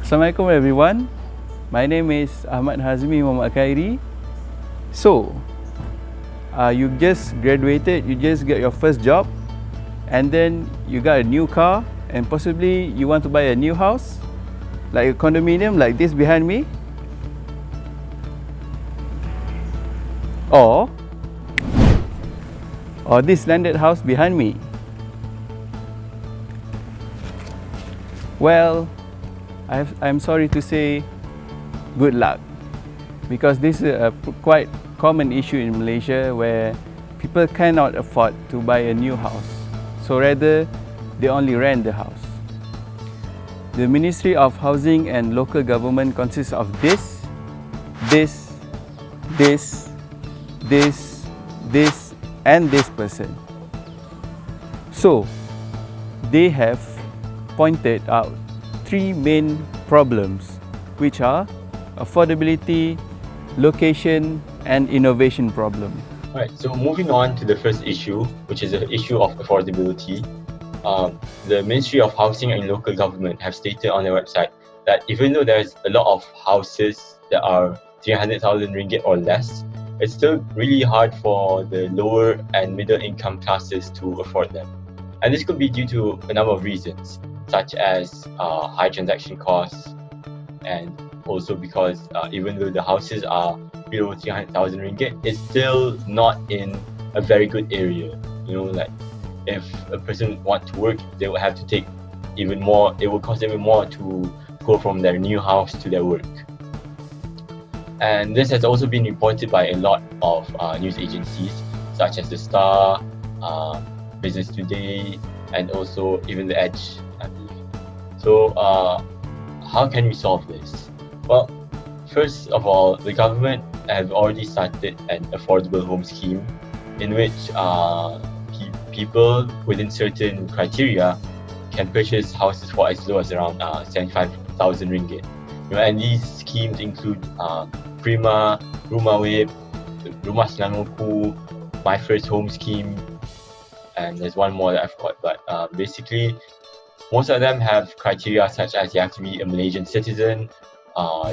Assalamualaikum everyone. My name is Ahmad Hazmi Muhammad Khairi. So, you just graduated, you just get your first job, and then you got a new car, and possibly you want to buy a new house, like a condominium like this behind me, or this landed house behind me. Well, I'm sorry to say, good luck, because this is a quite common issue in Malaysia where people cannot afford to buy a new house, so rather they only rent the house. The Ministry of Housing and Local Government consists of this, and this person. So they have pointed out three main problems, which are affordability, location, and innovation problem. Right, so moving on to the first issue, which is the issue of affordability. The Ministry of Housing and Local Government have stated on their website that even though there's a lot of houses that are 300,000 ringgit or less, it's still really hard for the lower and middle income classes to afford them. And this could be due to a number of reasons, such as high transaction costs, and also because even though the houses are below 300,000 ringgit, it's still not in a very good area. Like if a person wants to work, they will have to take even more, it will cost even more to go from their new house to their work. And this has also been reported by a lot of news agencies, such as The Star, Business Today, and also even The Edge, I believe. So how can we solve this? Well, first of all, the government have already started an affordable home scheme in which people within certain criteria can purchase houses for as low as around 75,000 ringgit. And these schemes include Prima, Rumah Web, Rumah Selangorku, My First Home Scheme, and there's one more that I forgot. But basically, most of them have criteria such as you have to be a Malaysian citizen,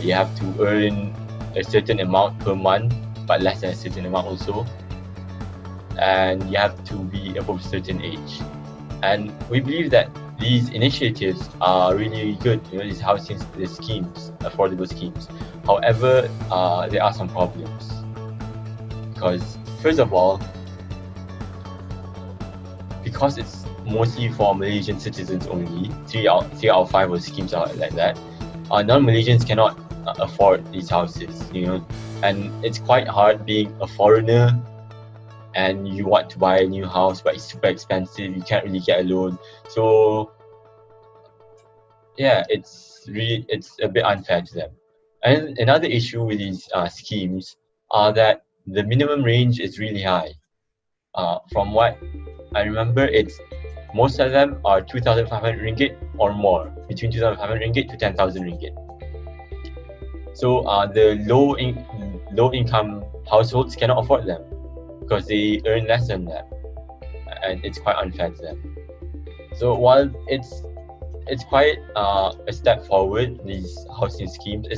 you have to earn a certain amount per month, but less than a certain amount also, and you have to be above a certain age. And we believe that these initiatives are really good, these housing schemes, affordable schemes. However, there are some problems, because first of all, because it's mostly for Malaysian citizens only, 3 out of 5 of the schemes are like that, non-Malaysians cannot afford these houses, and it's quite hard being a foreigner and you want to buy a new house, but it's super expensive, you can't really get a loan. So yeah, it's a bit unfair to them. And another issue with these schemes are that the minimum range is really high. From what I remember, most of them are 2,500 ringgit or more, between 2,500 ringgit to 10,000 ringgit. So the low income households cannot afford them because they earn less than that, and it's quite unfair to them. So while it's quite a step forward, these housing schemes,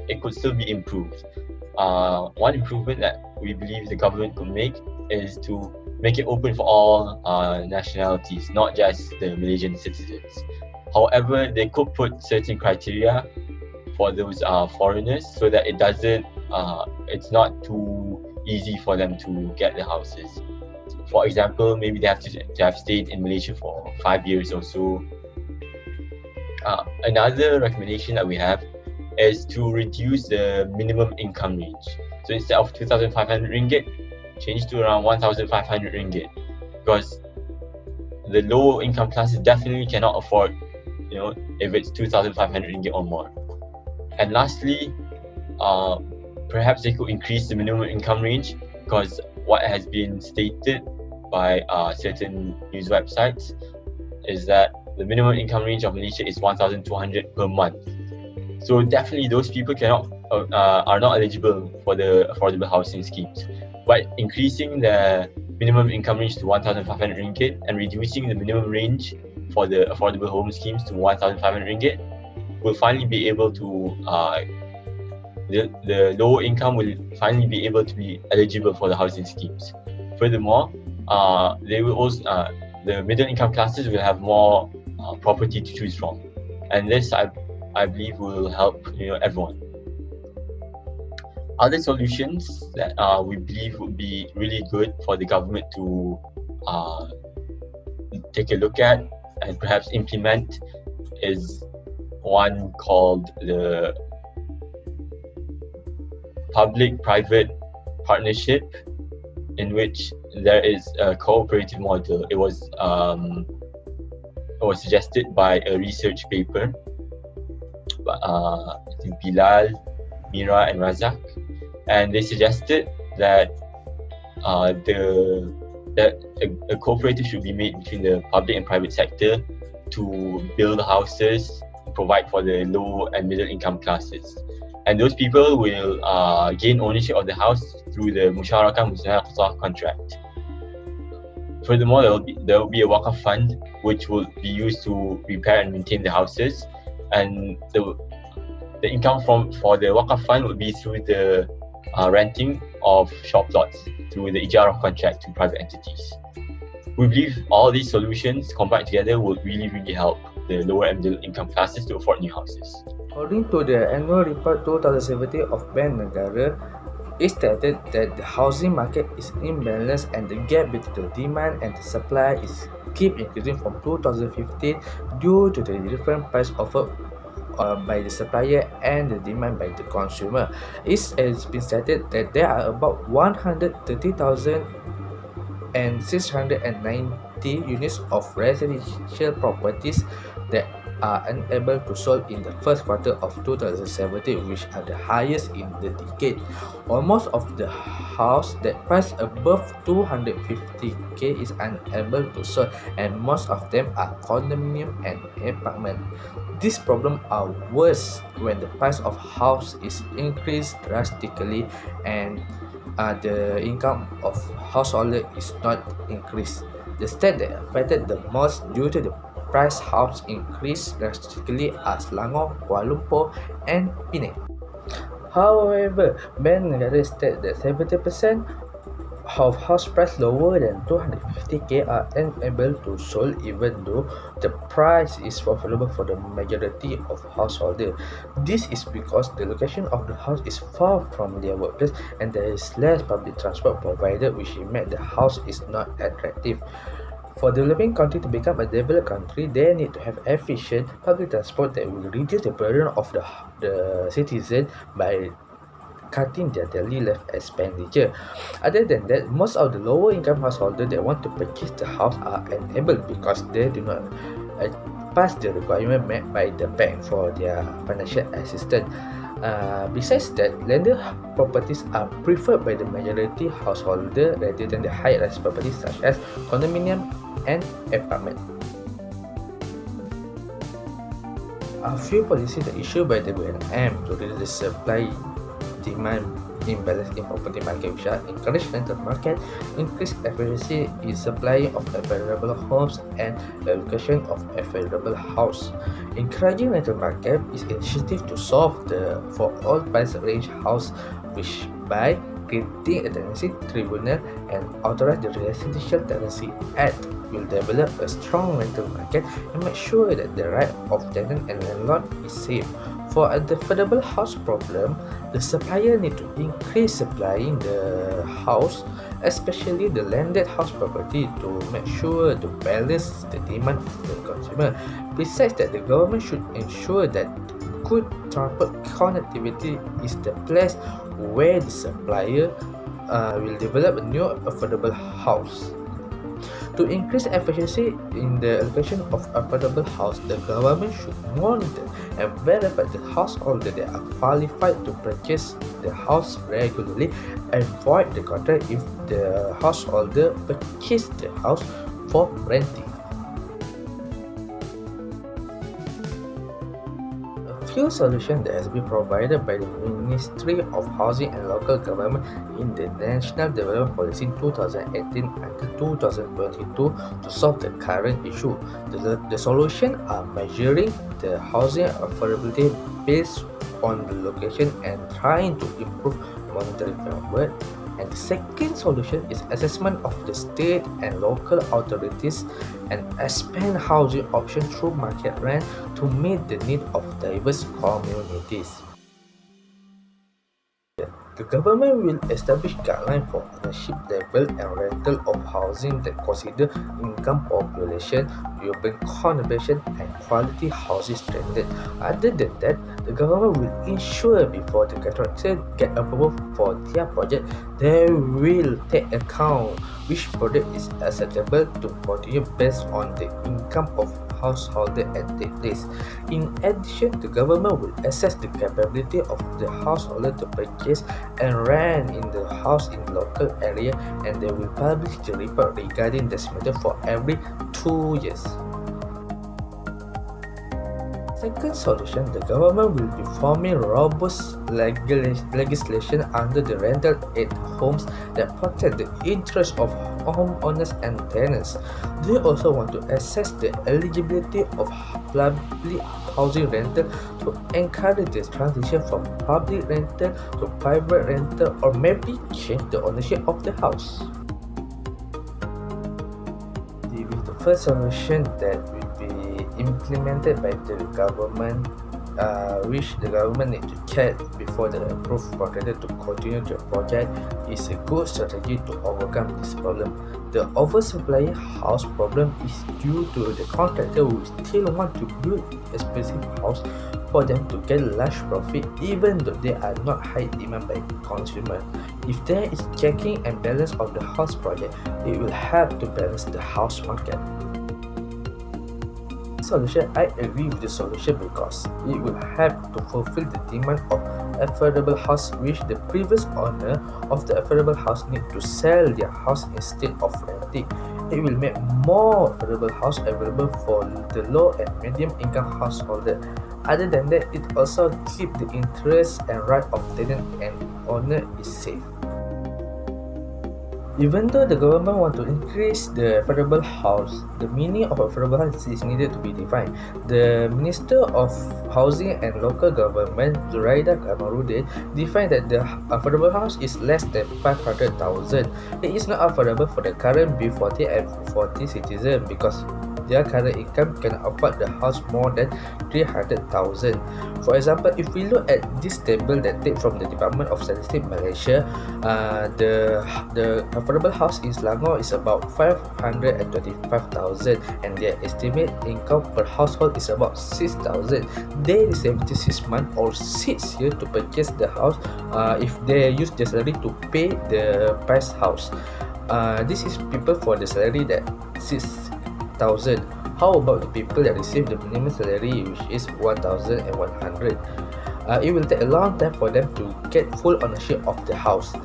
it could still be improved. One improvement that we believe the government could make is to make it open for all nationalities, not just the Malaysian citizens. However, they could put certain criteria for those foreigners so that it's not too easy for them to get the houses. For example, maybe they have to have stayed in Malaysia for 5 years or so. Another recommendation that we have is to reduce the minimum income range. So instead of 2,500 ringgit, change to around 1,500 ringgit, because the low income classes definitely cannot afford, if it's 2,500 ringgit or more. And lastly, perhaps they could increase the minimum income range, because what has been stated by certain news websites is that the minimum income range of Malaysia is 1,200 per month. So definitely those people are not eligible for the affordable housing schemes. But increasing the minimum income range to 1,500 ringgit and reducing the minimum range for the affordable home schemes to 1,500 ringgit, will finally be able to the lower income will finally be able to be eligible for the housing schemes. Furthermore, they will also the middle income classes will have more property to choose from, and this I believe will help everyone. Other solutions that we believe would be really good for the government to take a look at and perhaps implement is one called the public-private partnership, in which there is a cooperative model. It was suggested by a research paper by I think Bilal, Mira and Razak, and they suggested that a cooperative should be made between the public and private sector to build houses, provide for the low and middle income classes. And those people will gain ownership of the house through the Musyarakah Musyarakah contract. Furthermore, there will be a Waqf fund which will be used to repair and maintain the houses, and the income for the Waqf fund will be through the renting of shop lots through the Ijarah contract to private entities. We believe all these solutions combined together will really help the lower and middle income classes to afford new houses. According to the annual report 2017 of Bank Negara, it stated that the housing market is imbalanced and the gap between the demand and the supply is keep increasing from 2015 due to the different price offered by the supplier and the demand by the consumer. It has been stated that there are about 130,690 units of residential properties that are unable to sold in the first quarter of 2017, which are the highest in the decade. Almost of the house that price above 250k is unable to sold, and most of them are condominium and apartment. These problems are worse when the price of house is increased drastically and the income of householder is not increased. The state that affected the most due to the price house increase drastically are Selangor, Kuala Lumpur and Penang. However, Bank Negara stated that 70% of house price lower than 250k are unable to sold even though the price is affordable for the majority of householders. This is because the location of the house is far from their workplace and there is less public transport provided, which makes the house is not attractive. For developing country to become a developed country, they need to have efficient public transport that will reduce the burden of the citizen by cutting their daily life expenditure. Other than that, most of the lower income householders that want to purchase the house are unable because they do not pass the requirement met by the bank for their financial assistance. Besides that, landed properties are preferred by the majority householder rather than the high-rise properties such as condominium and apartment. A few policies issued by the IIUM to reduce the supply-demand imbalance in property market, which are encourage rental market, increase efficiency in supply of affordable homes, and allocation of affordable house. Encouraging rental market is initiative to solve the for all price range house, which by creating a tenancy tribunal and authorize the Residential Tenancy Act will develop a strong rental market and make sure that the right of tenant and landlord is safe. For a affordable house problem, the supplier need to increase supplying the house, especially the landed house property, to make sure to balance the demand of the consumer. Besides that, the government should ensure that good transport connectivity is the place where the supplier will develop a new affordable house. To increase efficiency in the allocation of affordable house, the government should monitor and verify the householder that are qualified to purchase the house regularly and void the contract if the householder purchase the house for renting. A few solutions that has been provided by the Ministry of Housing and Local Government in the National Development Policy 2018 until 2022 to solve the current issue. The solution are measuring the housing affordability based on the location and trying to improve monetary framework. And the second solution is assessment of the state and local authorities and expand housing options through market rent to meet the need of diverse communities. The government will establish guidelines for ownership level and rental of housing that consider income population, urban conurbation, and quality housing standard. Other than that, the government will ensure before the contractor get approval for their project, they will take account which project is acceptable to continue based on the income of householder at that place. In addition, the government will assess the capability of the householder to purchase and rent in the house in the local area, and they will publish the report regarding this matter for every 2 years. Second solution, the government will be forming robust legislation under the rental aid homes that protect the interests of homeowners and tenants. They also want to assess the eligibility of public housing rental to encourage the transition from public rental to private rental, or maybe change the ownership of the house. The first solution that will be implemented by the government, which the government need to check before the approved contractor to continue the project, is a good strategy to overcome this problem. The oversupply house problem is due to the contractor who still want to build a specific house for them to get large profit, even though they are not high demand by consumers. If there is checking and balance of the house project, it will help to balance the house market. Solution, I agree with the solution because it will help to fulfill the demand of affordable house, which the previous owner of the affordable house need to sell their house instead of renting. It will make more affordable house available for the low and medium income householder. Other than that, it also keep the interest and right of tenant and owner is safe. Even though the government want to increase the affordable house, the meaning of affordable house is needed to be defined. The Minister of Housing and Local Government, Zuraida Kamarudin, defined that the affordable house is less than 500,000. It is not affordable for the current B40 and 40 citizen because their current income can afford the house more than 300,000. For example, if we look at this table that take from the Department of Statistics Malaysia, the affordable house in Selangor is about 525,000 and their estimate income per household is about 6,000. They need 76 months or 6 years to purchase the house if they use their salary to pay the price house. This is people for the salary that 6,000. How about the people that receive the minimum salary, which is 1,100? It will take a long time for them to get full ownership of the house.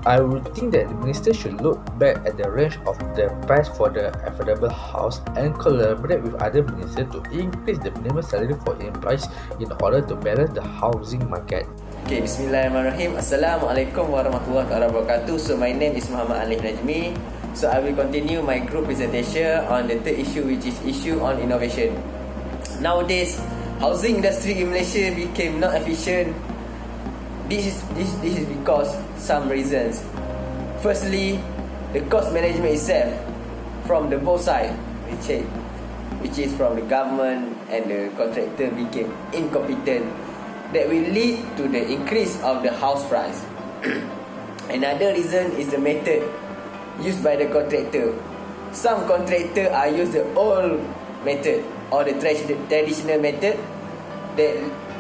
I would think that the minister should look back at the range of the price for the affordable house and collaborate with other ministers to increase the minimum salary for employees in order to balance the housing market. Okay, Bismillahirrahmanirrahim. Assalamualaikum warahmatullahi wabarakatuh. So my name is Muhammad Alif Najmi. So I will continue my group presentation on the third issue, which is issue on innovation. Nowadays, housing industry in Malaysia became not efficient. This is because some reasons. Firstly, the cost management itself from the both sides, which is from the government and the contractor, became incompetent. That will lead to the increase of the house price. Another reason is the method used by the contractor. Some contractor are use the old method or the traditional method that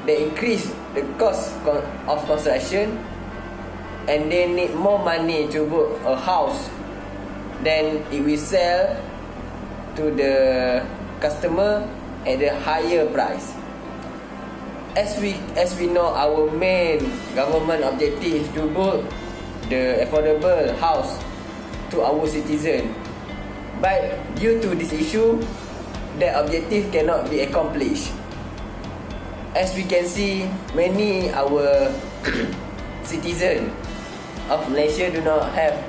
they increase the cost of construction, and they need more money to build a house. Then it will sell to the customer at a higher price. As we know, our main government objective is to build the affordable house to our citizen, but due to this issue, that objective cannot be accomplished. as we can see, many our citizen of Malaysia do not have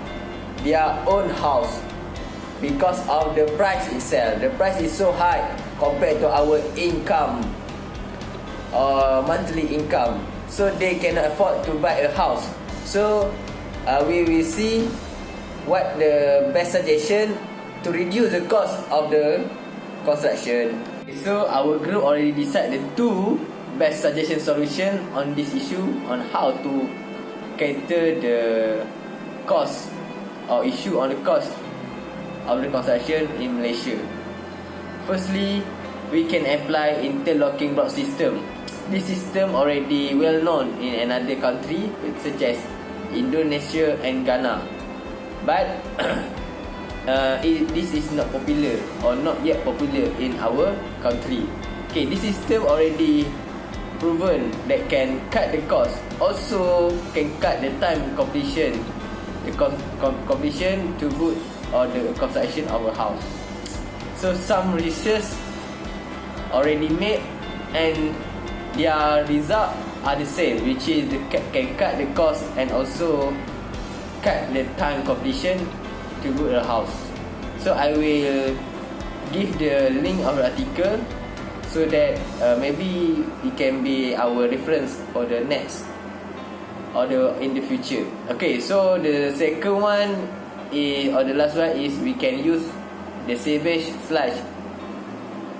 their own house because of the price itself. The price is so high compared to our income or monthly income, so they cannot afford to buy a house. So we will see what the best suggestion to reduce the cost of the construction. So our group already decided the two best suggestion solution on this issue, on how to cater the cost or issue on the cost of the construction in Malaysia. Firstly, we can apply interlocking block system. This system already well known in another country such as Indonesia and Ghana, but this is not popular or not yet popular in our country. Okay, this system already proven that can cut the cost, also can cut the time completion, the completion to good or the construction of a house. So some research already made and their result are the same, which is can cut the cost and also cut the time completion to build a house. So I will give the link of the article so that maybe it can be our reference for the next or in the future. Okay, so the second one is, or the last one is, we can use the savage slash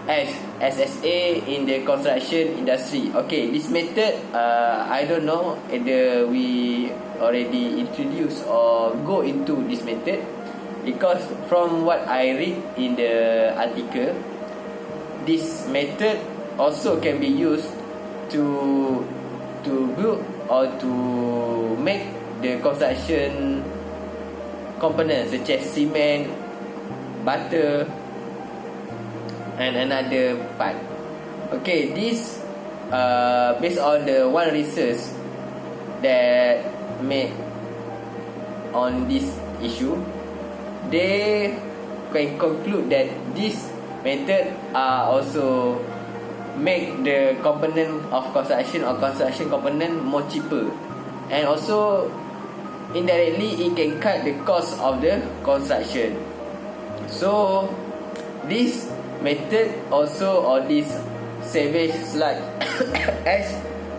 as SSA in the construction industry. Okay, this method I don't know whether we already introduce or go into this method, because from what I read in the article, this method also can be used to build or to make the construction components such as cement, butter and another part. Okay, this based on the one research that made on this issue, they can conclude that this method also make the component of construction or construction component more cheaper, and also indirectly it can cut the cost of the construction. So this method also, or this savage sludge ash,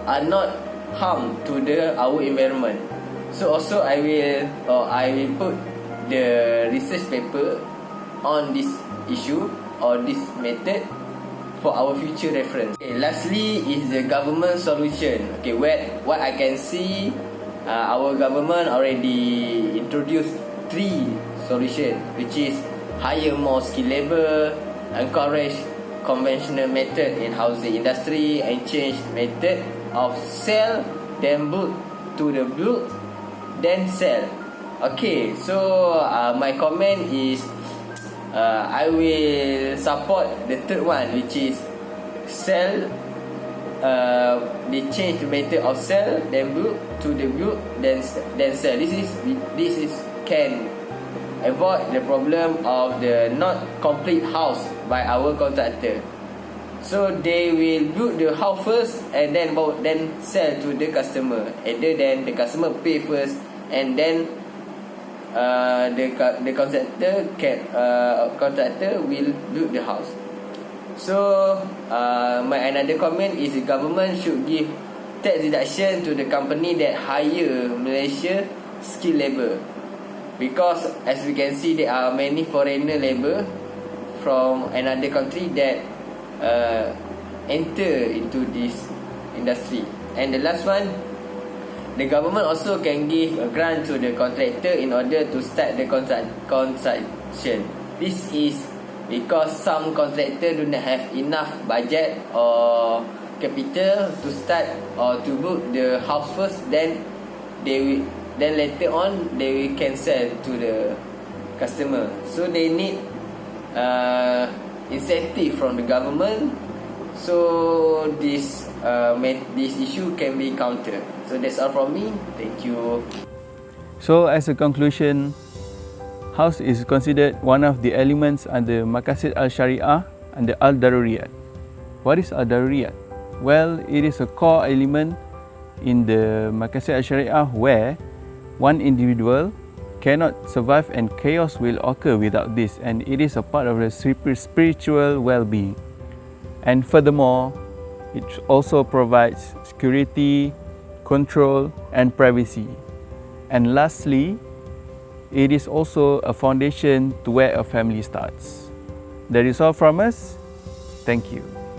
are not harm to our environment. So also I will put the research paper on this issue or this method for our future reference. Okay, lastly is the government solution. Okay, what I can see, our government already introduced 3 solutions, which is hire more skilled labor, encourage conventional method in housing industry, and change method of sell then build to the build then sell. Okay, so my comment is I will support the third one, which is sell. They change the method of sell then build to the build then sell. This is can avoid the problem of the not complete house by our contractor. So they will build the house first and then sell to the customer. Either then the customer pay first and then the contractor will build the house. So my another comment is the government should give tax deduction to the company that hire Malaysia skilled labor, because as we can see there are many foreigner labor from another country that enter into this industry. And the last one, the government also can give a grant to the contractor in order to start the construction. This is because some contractor do not have enough budget or capital to start or to build the house first, then later on they can sell to the customer. So they need incentive from the government, so this issue can be countered. So that's all from me. Thank you. So as a conclusion, house is considered one of the elements under Maqasid al-Shari'ah and the al-Daruriyat. What is al-Daruriyat? Well, it is a core element in the Maqasid Al-Syariah where one individual cannot survive and chaos will occur without this, and it is a part of the spiritual well-being. And furthermore, it also provides security, control and privacy. And lastly, it is also a foundation to where a family starts. That is all from us. Thank you.